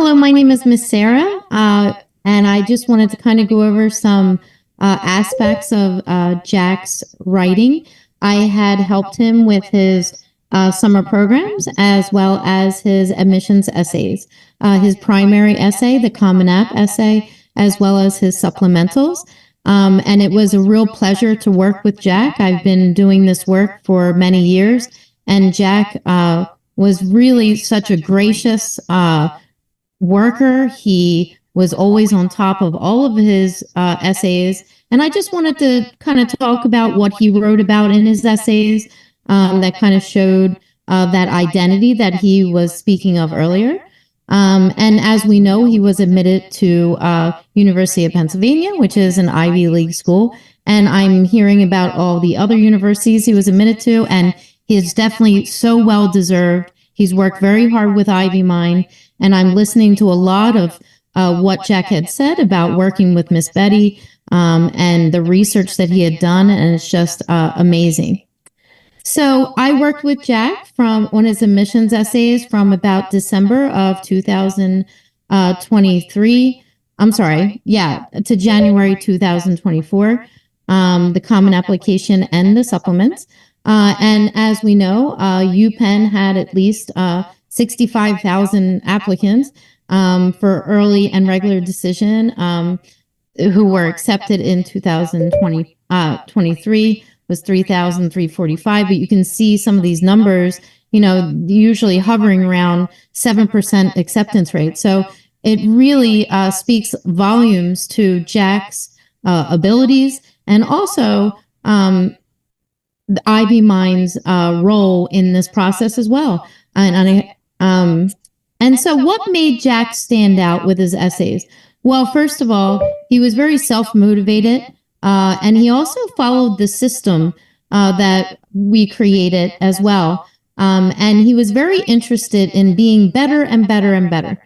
Hello, my name is Miss Sarah, and I just wanted to kind of go over some aspects of Jack's writing. I had helped him with his summer programs as well as his admissions essays, his primary essay, the Common App essay, as well as his supplementals. And it was a real pleasure to work with Jack. I've been doing this work for many years, and Jack was really such a gracious worker. He was always on top of all of his essays. And I just wanted to kind of talk about what he wrote about in his essays that kind of showed that identity that he was speaking of earlier. And as we know, he was admitted to University of Pennsylvania, which is an Ivy League school. And I'm hearing about all the other universities he was admitted to, and he is definitely so well deserved. He's worked very hard with Ivymind, and I'm listening to a lot of what Jack had said about working with Miss Betty and the research that he had done, and it's just amazing. So I worked with Jack on his admissions essays from about December of 2023. I'm sorry, to January 2024, the common application and the supplements. And as we know, UPenn had at least 65,000 applicants for early and regular decision who were accepted in 2023 was 3,345. But you can see some of these numbers, usually hovering around 7% acceptance rate. So it really speaks volumes to Jack's abilities, and also the Ivymind's role in this process as well. And so what made Jack stand out with his essays? Well, first of all, he was very self-motivated, and he also followed the system that we created as well. And he was very interested in being better and better and better.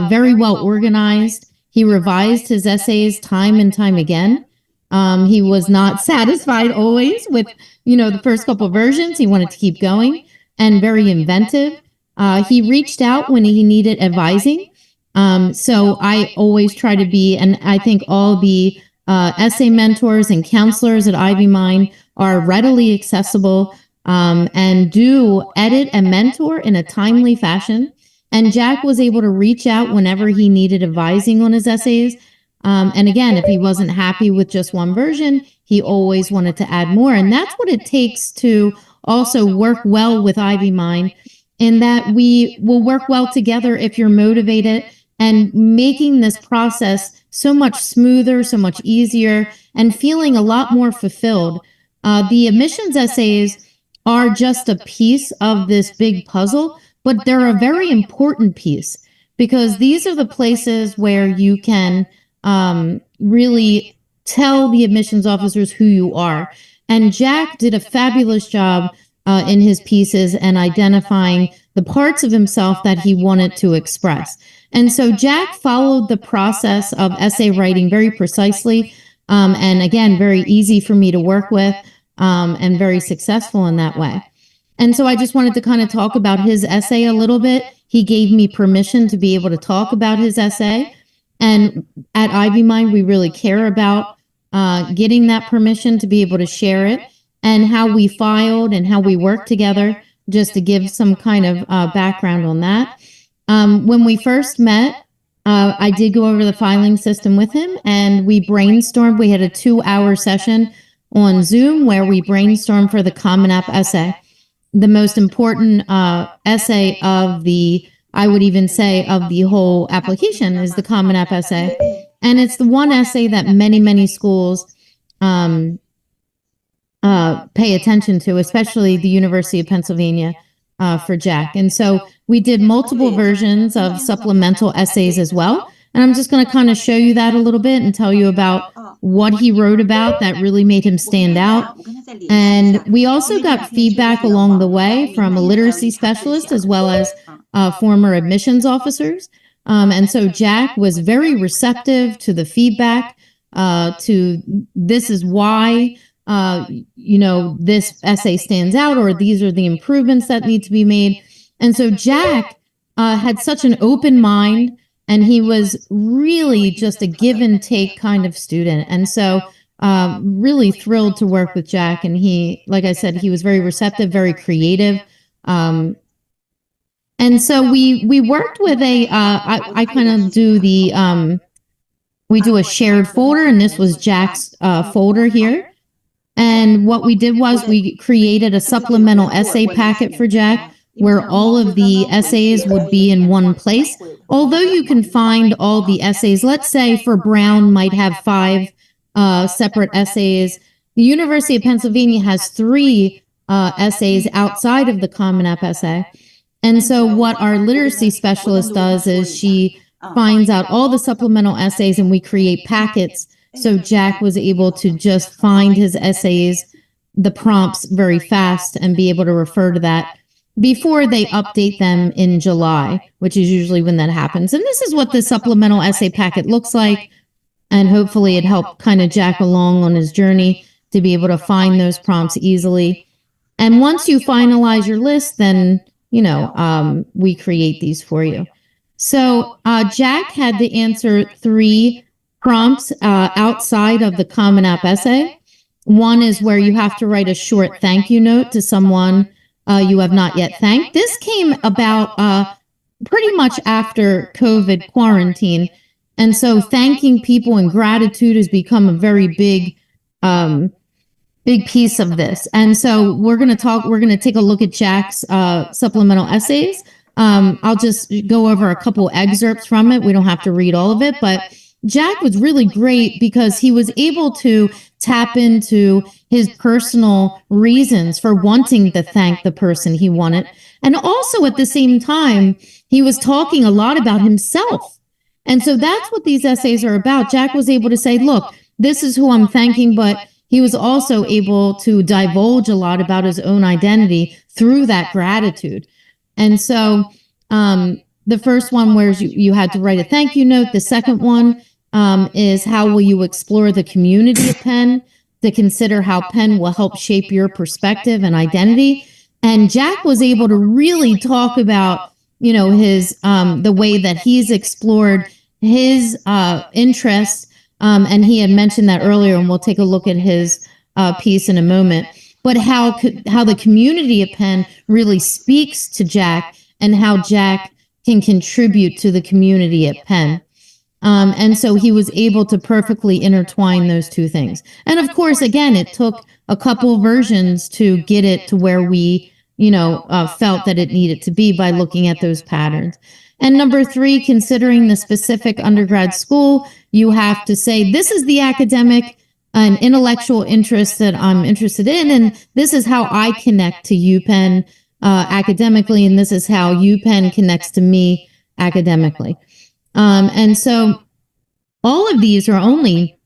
Very well organized. He revised his essays time and time again. He was not satisfied always with, the first couple of versions. He wanted to keep going, and very inventive. He reached out when he needed advising. So I always try to be, and I think all the essay mentors and counselors at Ivymind are readily accessible and do edit and mentor in a timely fashion. And Jack was able to reach out whenever he needed advising on his essays. And again, if he wasn't happy with just one version, he always wanted to add more. And that's what it takes to also work well with Ivymind, in that we will work well together if you're motivated, and making this process so much smoother, so much easier, and feeling a lot more fulfilled. The admissions essays are just a piece of this big puzzle, but they're a very important piece, because these are the places where you can really tell the admissions officers who you are. And Jack did a fabulous job in his pieces and identifying the parts of himself that he wanted to express. And so Jack followed the process of essay writing very precisely, and again, very easy for me to work with, and very successful in that way. And so I just wanted to kind of talk about his essay a little bit. He gave me permission to be able to talk about his essay. And at Ivymind, we really care about getting that permission to be able to share it, and how we filed and how we worked together, just to give some kind of background on that. When we first met, I did go over the filing system with him, and we brainstormed. We had a 2-hour session on Zoom where we brainstormed for the Common App essay, the most important essay of I would even say of the whole application is the Common App essay. And it's the one essay that many, many schools pay attention to, especially the University of Pennsylvania for Jack. And so we did multiple versions of supplemental essays as well. And I'm just going to kind of show you that a little bit and tell you about what he wrote about that really made him stand out. And we also got feedback along the way from a literacy specialist as well as former admissions officers. And so Jack was very receptive to the feedback, to this is why this essay stands out, or these are the improvements that need to be made. And so Jack had such an open mind, and he was really just a give and take kind of student. And so really thrilled to work with Jack. And he, like I said, he was very receptive, very creative. And so we worked with I kind of do we do a shared folder, and this was Jack's folder here. And what we did was we created a supplemental essay packet for Jack, where all of the essays would be in one place. Although you can find all the essays, let's say for Brown might have 5 separate essays. The University of Pennsylvania has 3 essays outside of the Common App essay. And so what our literacy specialist does is she finds out all the supplemental essays, and we create packets. So Jack was able to just find his essays, the prompts very fast, and be able to refer to that before they update them in July, which is usually when that happens. And this is what the supplemental essay packet looks like. And hopefully it helped kind of Jack along on his journey to be able to find those prompts easily. And once you finalize your list, then, we create these for you. So Jack had to answer 3 prompts outside of the Common App essay. One is where you have to write a short thank you note to someone you have not yet thanked. This came about pretty much after COVID quarantine. And so thanking people and gratitude has become a very big piece of this. And so we're going to take a look at Jack's supplemental essays. I'll just go over a couple excerpts from it. We don't have to read all of it, but Jack was really great because he was able to tap into his personal reasons for wanting to thank the person he wanted. And also at the same time, he was talking a lot about himself. And so that's what these essays are about. Jack was able to say, look, this is who I'm thanking, but he was also able to divulge a lot about his own identity through that gratitude. And so the first one where you had to write a thank you note. The second one is how will you explore the community of Penn, to consider how Penn will help shape your perspective and identity. And Jack was able to really talk about, his the way that he's explored his interests. And he had mentioned that earlier, and we'll take a look at his piece in a moment. But how the community of Penn really speaks to Jack, and how Jack can contribute to the community at Penn. And so he was able to perfectly intertwine those two things. And of course, again, it took a couple versions to get it to where we, felt that it needed to be by looking at those patterns. And number 3, considering the specific undergrad school, you have to say, this is the academic and intellectual interest that I'm interested in, and this is how I connect to UPenn academically, and this is how UPenn connects to me academically. And so all of these are only,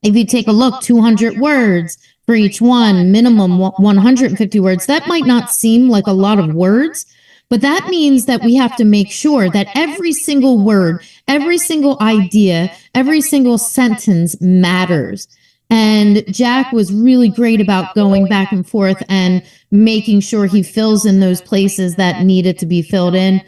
if you take a look, 200 words for each one, minimum 150 words. That might not seem like a lot of words, but that means that we have to make sure that every single word, every single idea, every single sentence matters. And Jack was really great about going back and forth and making sure he fills in those places that needed to be filled in,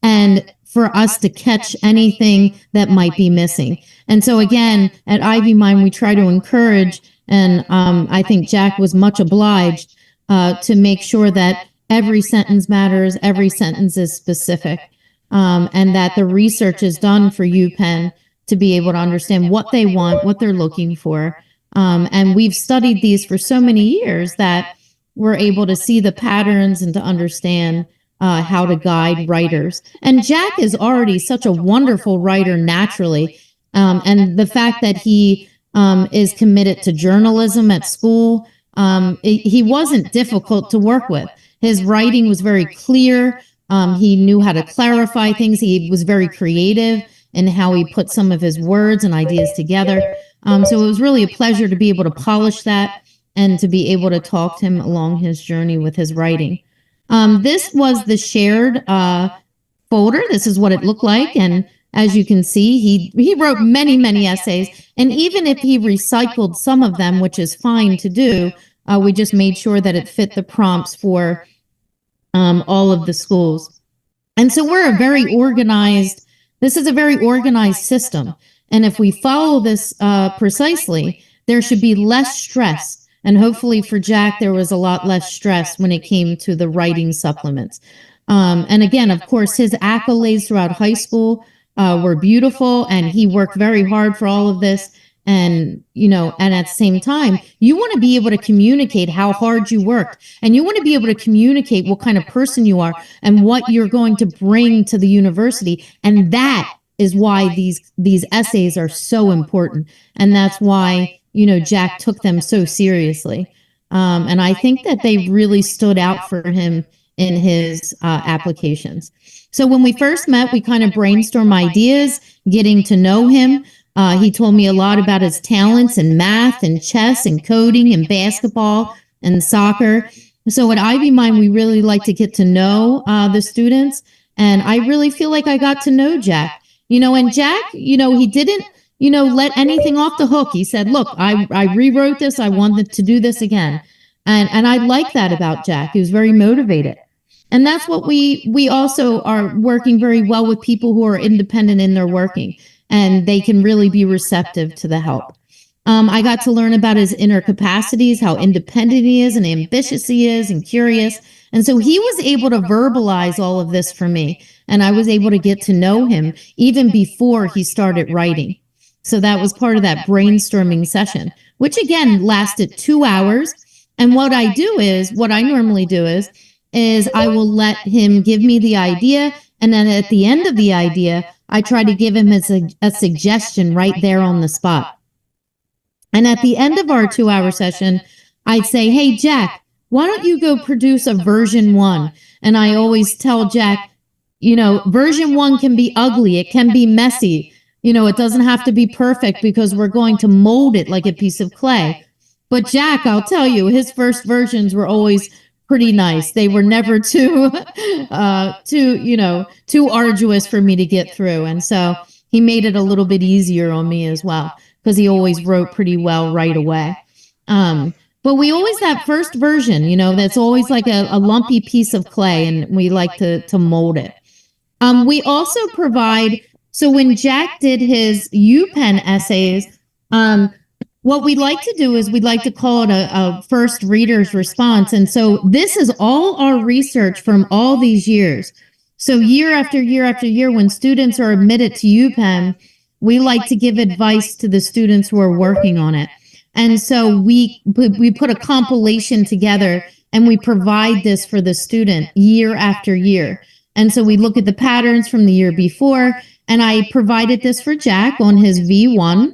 and for us to catch anything that might be missing. And so again, at Ivymind, we try to encourage, and I think Jack was much obliged to make sure that every sentence matters, every sentence is specific, and that the research is done for UPenn to be able to understand what they want, what they're looking for. And we've studied these for so many years that we're able to see the patterns and to understand how to guide writers. And Jack is already such a wonderful writer naturally. And the fact that he is committed to journalism at school, he wasn't difficult to work with. His writing was very clear. He knew how to clarify things. He was very creative in how he put some of his words and ideas together. So it was really a pleasure to be able to polish that and to be able to talk to him along his journey with his writing. This was the shared folder. This is what it looked like. And as you can see, he wrote many, many essays. And even if he recycled some of them, which is fine to do, we just made sure that it fit the prompts for all of the schools. And so we're a very organized, this is a very organized system. And if we follow this precisely, there should be less stress. And hopefully for Jack, there was a lot less stress when it came to the writing supplements. And again, of course, his accolades throughout high school were beautiful, and he worked very hard for all of this. And, and at the same time, you want to be able to communicate how hard you worked, and you want to be able to communicate what kind of person you are and what you're going to bring to the university. And that is why these essays are so important. And that's why, Jack took them so seriously. And I think that they really stood out for him in his applications. So when we first met, we kind of brainstormed ideas, getting to know him. He told me a lot about his talents in math and chess and coding and basketball and soccer. So at Ivymind, we really like to get to know the students. And I really feel like I got to know Jack. And Jack, he didn't, let anything off the hook. He said, look, I rewrote this. I wanted to do this again. And I like that about Jack. He was very motivated. And that's what we also are working very well with people who are independent in their working, and they can really be receptive to the help. I got to learn about his inner capacities, how independent he is and ambitious he is and curious. And so he was able to verbalize all of this for me, and I was able to get to know him even before he started writing. So that was part of that brainstorming session, which again lasted 2 hours. And what I normally do is I will let him give me the idea. And then at the end of the idea, I try to give him a suggestion right there on the spot. And at the end of our 2-hour session, I'd say, hey, Jack, why don't you go produce a version 1? And I always tell Jack, version 1 can be ugly. It can be messy. It doesn't have to be perfect because we're going to mold it like a piece of clay. But Jack, I'll tell you, his first versions were always pretty nice. They were never too arduous for me to get through. And so he made it a little bit easier on me as well, because he always wrote pretty well right away. But we always, that first version, that's always like a lumpy piece of clay, and we like to mold it. We also provide, so when Jack did his UPenn essays, what we'd like to do is we'd like to call it a first reader's response. And so this is all our research from all these years. So year after year after year, when students are admitted to UPenn, we like to give advice to the students who are working on it. And so we put a compilation together, and we provide this for the student year after year. And so we look at the patterns from the year before, and I provided this for Jack on his V1.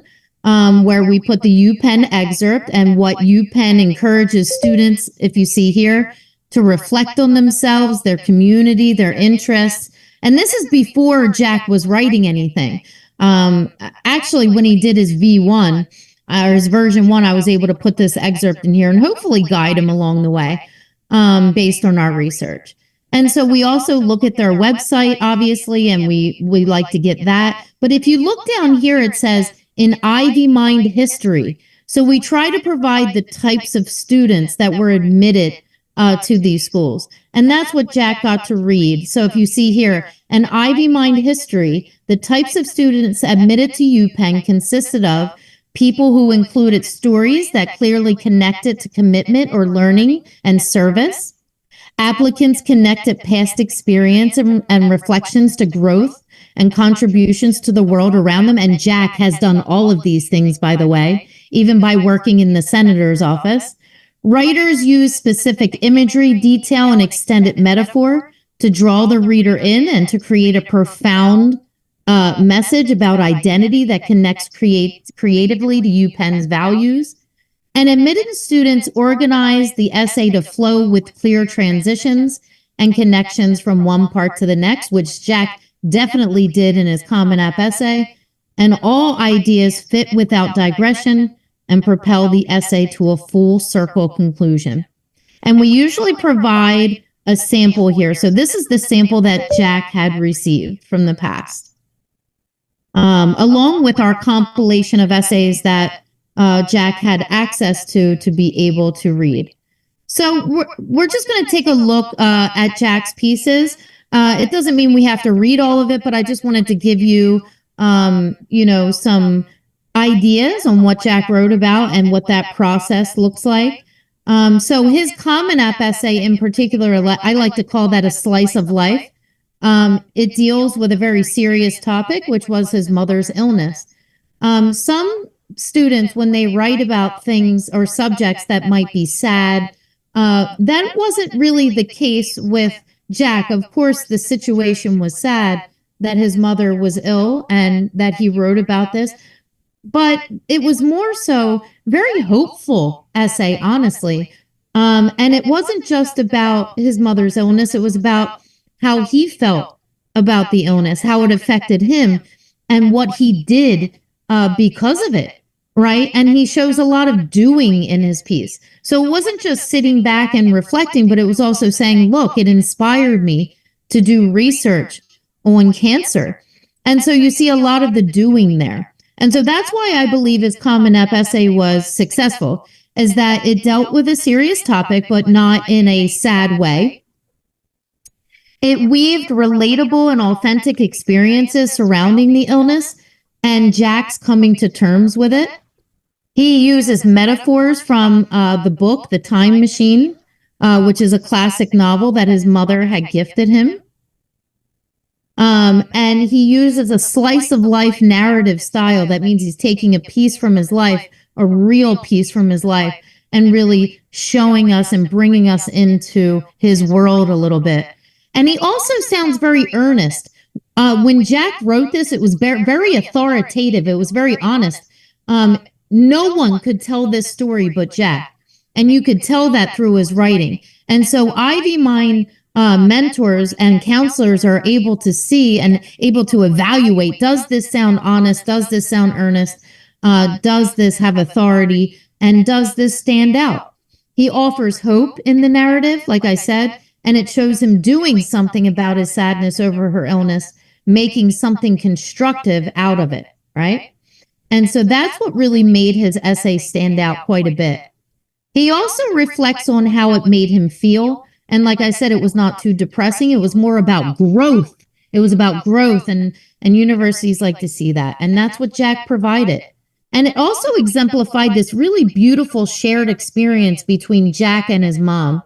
Where we put the UPenn excerpt and what UPenn encourages students, if you see here, to reflect on themselves, their community, their interests. And this is before Jack was writing anything. Actually, when he did his V1, or his version 1, I was able to put this excerpt in here and hopefully guide him along the way based on our research. And so we also look at their website, obviously, and we like to get that. But if you look down here, it says, in Ivymind history. So we try to provide the types of students that were admitted to these schools. And that's what Jack got to read. So if you see here, in Ivymind history, the types of students admitted to UPenn consisted of people who included stories that clearly connected to commitment or learning and service. Applicants connected past experience and reflections to growth and contributions to the world around them. And Jack has done all of these things, by the way, even by working in the senator's office. Writers use specific imagery, detail, and extended metaphor to draw the reader in and to create a profound message about identity that connects creatively to UPenn's values. And admitted students organize the essay to flow with clear transitions and connections from one part to the next, which Jack definitely did in his Common App essay. And all ideas fit without digression and propel the essay to a full circle conclusion. And we usually provide a sample here. So this is the sample that Jack had received from the past, along with our compilation of essays that Jack had access to be able to read. So we're just going to take a look at Jack's pieces. It doesn't mean we have to read all of it, but I just wanted to give you, some ideas on what Jack wrote about and what that process looks like. So his Common App essay in particular, I like to call that a slice of life. It deals with a very serious topic, which was his mother's illness. Some students, when they write about things or subjects that might be sad, that wasn't really the case with Jack. Of course, the situation was sad that his mother was ill and that he wrote about this, but it was more so very hopeful essay, honestly. And it wasn't just about his mother's illness. It was about how he felt about the illness, how it affected him, and what he did because of it, right? And he shows a lot of doing in his piece. So it wasn't just sitting back and reflecting, but it was also saying, look, it inspired me to do research on cancer. And so you see a lot of the doing there. And so that's why I believe his Common App essay was successful, is that it dealt with a serious topic, but not in a sad way. It weaved relatable and authentic experiences surrounding the illness and Jack's coming to terms with it. He uses metaphors from the book, The Time Machine, which is a classic novel that his mother had gifted him. And he uses a slice of life narrative style. That means he's taking a piece from his life, a real piece from his life, and really showing us and bringing us into his world a little bit. And he also sounds very earnest. When Jack wrote this, it was very authoritative. It was very honest. No one could tell this story but Jack. And you could tell that through his writing. And so Ivymind mentors and counselors are able to see and able to evaluate, does this sound honest? Does this sound earnest? Does this have authority? And does this stand out? He offers hope in the narrative, like I said, and it shows him doing something about his sadness over her illness, making something constructive out of it, right? And so that's what really made his essay stand out quite a bit. He also reflects on how it made him feel. And like I said, it was not too depressing. It was more about growth. It was about growth, and universities like to see that. And that's what Jack provided. And it also exemplified this really beautiful shared experience between Jack and his mom,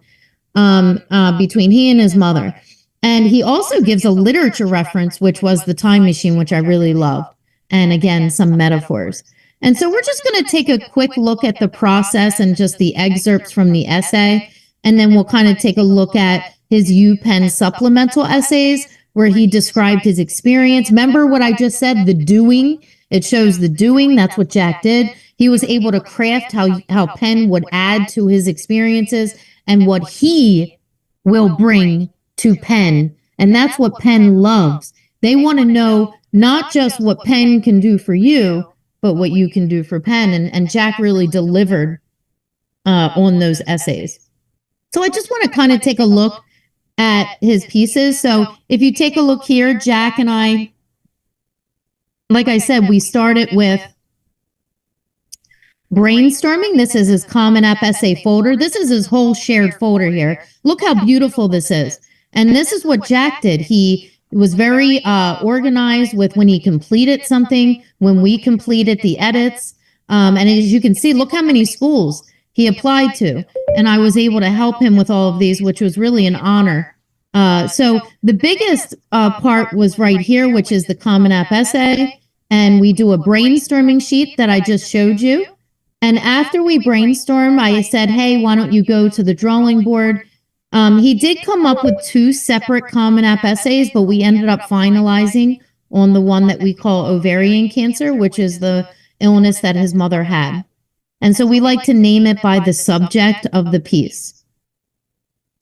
between he and his mother. And he also gives a literature reference, which was The Time Machine, which I really loved. And again, some metaphors. And so we're just going to take a quick look at the process and just the excerpts from the essay. And then we'll kind of take a look at his UPenn supplemental essays, where he described his experience. Remember what I just said, the doing? It shows the doing. That's what Jack did. He was able to craft how Penn would add to his experiences and what he will bring to Penn. And that's what Penn loves. They want to know not just what Penn can do for you, but what you can do for Penn. And Jack really delivered on those essays. So I just want to kind of take a look at his pieces. So if you take a look here, Jack and I, like I said, we started with brainstorming. This is his Common App essay folder. This is his whole shared folder here. Look how beautiful this is. And this is what Jack did. He was very organized with when he completed something, when we completed the edits. And as you can see, look how many schools he applied to. And I was able to help him with all of these, which was really an honor. So the biggest part was right here, which is the Common App essay. And we do a brainstorming sheet that I just showed you. And after we brainstorm, I said, hey, why don't you go to the drawing board? He did come up with 2 separate Common App essays, but we ended up finalizing on the one that we call ovarian cancer, which is the illness that his mother had. And so we like to name it by the subject of the piece.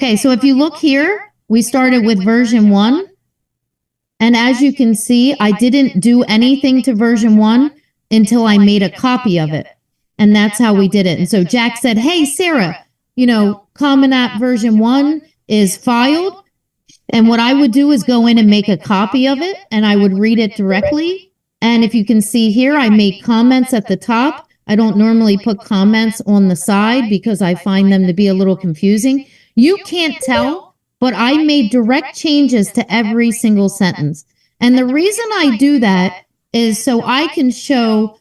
Okay, so if you look here, we started with version 1. And as you can see, I didn't do anything to version 1 until I made a copy of it. And that's how we did it. And so Jack said, hey, Sarah, Common App version 1 is filed. And what I would do is go in and make a copy of it, and I would read it directly. And if you can see here, I made comments at the top. I don't normally put comments on the side because I find them to be a little confusing. You can't tell but I made direct changes to every single sentence. And the reason I do that is so I can show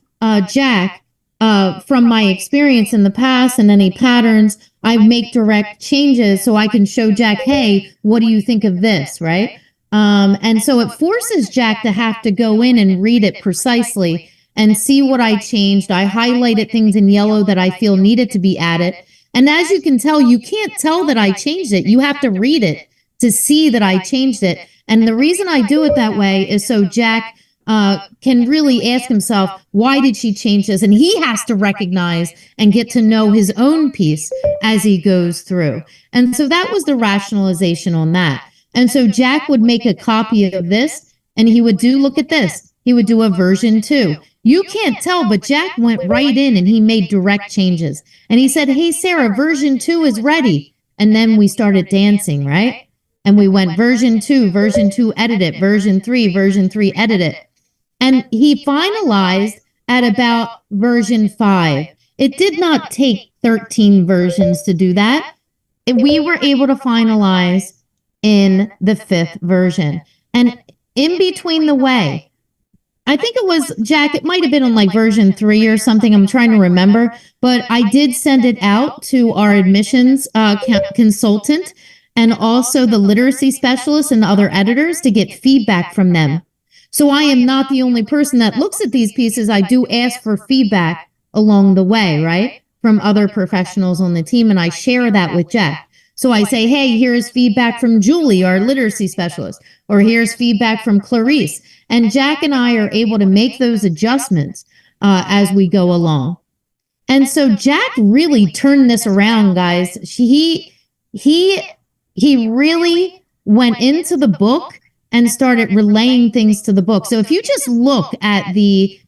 Jack from my experience in the past and any patterns. I make direct changes so I can show Jack, hey, what do you think of this, right? And so it forces Jack to have to go in and read it precisely and see what I changed. I highlighted things in yellow that I feel needed to be added. And as you can tell, you can't tell that I changed it. You have to read it to see that I changed it. And the reason I do it that way is so Jack can really ask himself, why did she change this? And he has to recognize and get to know his own piece as he goes through. And so that was the rationalization on that. And so Jack would make a copy of this and he would do, look at this, he would do a version 2. You can't tell, but Jack went right in and he made direct changes. And he said, hey, Sarah, version 2 is ready. And then we started dancing, right? And we went version 2, edit it, version 3, edit it. And he finalized at about version 5. It did not take 13 versions to do that. We were able to finalize in the 5th version. And in between the way, I think it was, Jack, it might have been on like version 3 or something. I'm trying to remember. But I did send it out to our admissions consultant and also the literacy specialist and other editors to get feedback from them. So I am not the only person that looks at these pieces. I do ask for feedback along the way, right? From other professionals on the team, and I share that with Jack. So I say, hey, here's feedback from Julie, our literacy specialist, or here's feedback from Clarice. And Jack and I are able to make those adjustments as we go along. And so Jack really turned this around, guys. He really went into the book and started relaying things to the book. So if you just look at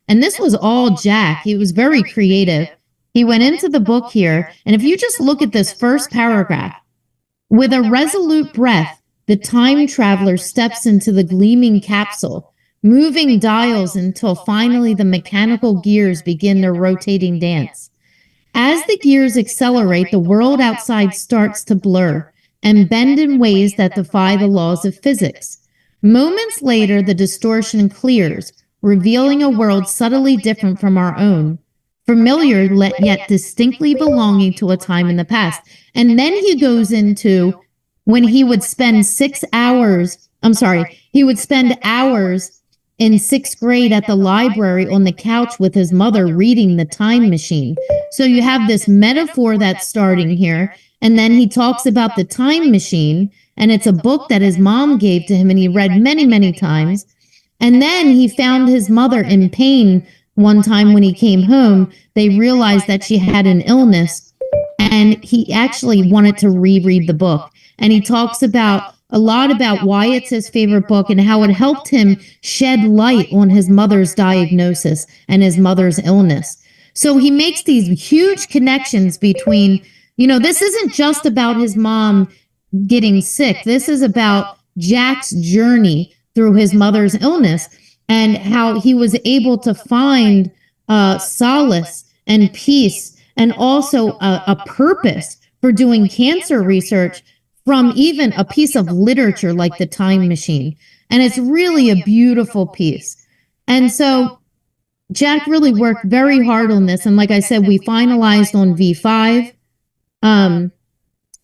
and this was all Jack, he was very creative. He went into the book here, and if you just look at this first paragraph, with a resolute breath, the time traveler steps into the gleaming capsule, moving dials until finally the mechanical gears begin their rotating dance. As the gears accelerate, the world outside starts to blur and bend in ways that defy the laws of physics. Moments later, the distortion clears, revealing a world subtly different from our own, familiar yet distinctly belonging to a time in the past. And then he goes into when he would spend he would spend hours in 6th grade at the library on the couch with his mother reading The Time Machine. So you have this metaphor that's starting here. And then he talks about the time machine, and it's a book that his mom gave to him and he read many, many times. And then he found his mother in pain one time when he came home. They realized that she had an illness, and he actually wanted to reread the book. And he talks about a lot about why it's his favorite book and how it helped him shed light on his mother's diagnosis and his mother's illness. So he makes these huge connections between, this isn't just about his mom getting sick. This is about Jack's journey through his mother's illness and how he was able to find solace and peace and also a purpose for doing cancer research from even a piece of literature like The Time Machine. And it's really a beautiful piece. And so Jack really worked very hard on this. And like I said, we finalized on V5.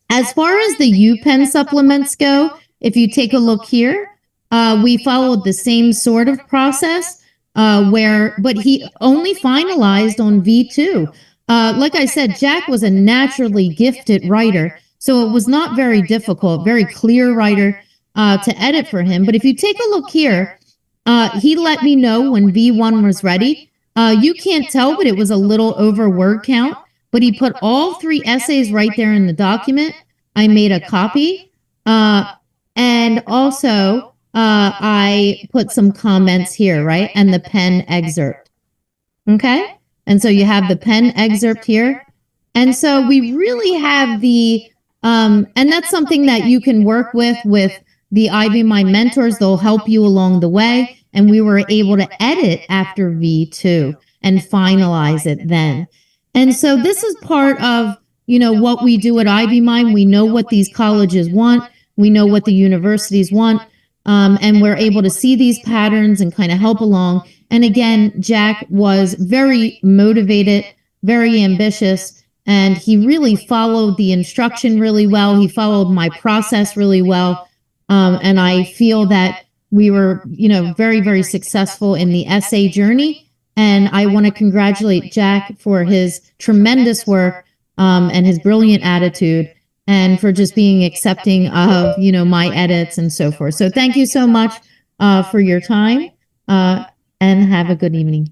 As far as the UPenn supplements go, if you take a look here, we followed the same sort of process but he only finalized on V2. Like I said, Jack was a naturally gifted writer, so it was not very difficult, very clear writer to edit for him. But if you take a look here, he let me know when V1 was ready. You can't tell, but it was a little over word count. But he put all 3 essays right there in the document. I made a copy. And also, I put some comments here, right? And the pen excerpt. Okay? And so you have the pen excerpt here. And so we really have and that's something that you can work with the Ivymind mentors. They'll help you along the way. And we were able to edit after V2 and finalize it then. And so this is part of, what we do at Ivymind. We know what these colleges want. We know what the universities want. And we're able to see these patterns and kind of help along. And again, Jack was very motivated, very ambitious, and he really followed the instruction really well. He followed my process really well. And I feel that we were, very, very successful in the essay journey. And I want to congratulate Jack for his tremendous work, and his brilliant attitude, and for just being accepting of, my edits and so forth. So thank you so much for your time, and have a good evening.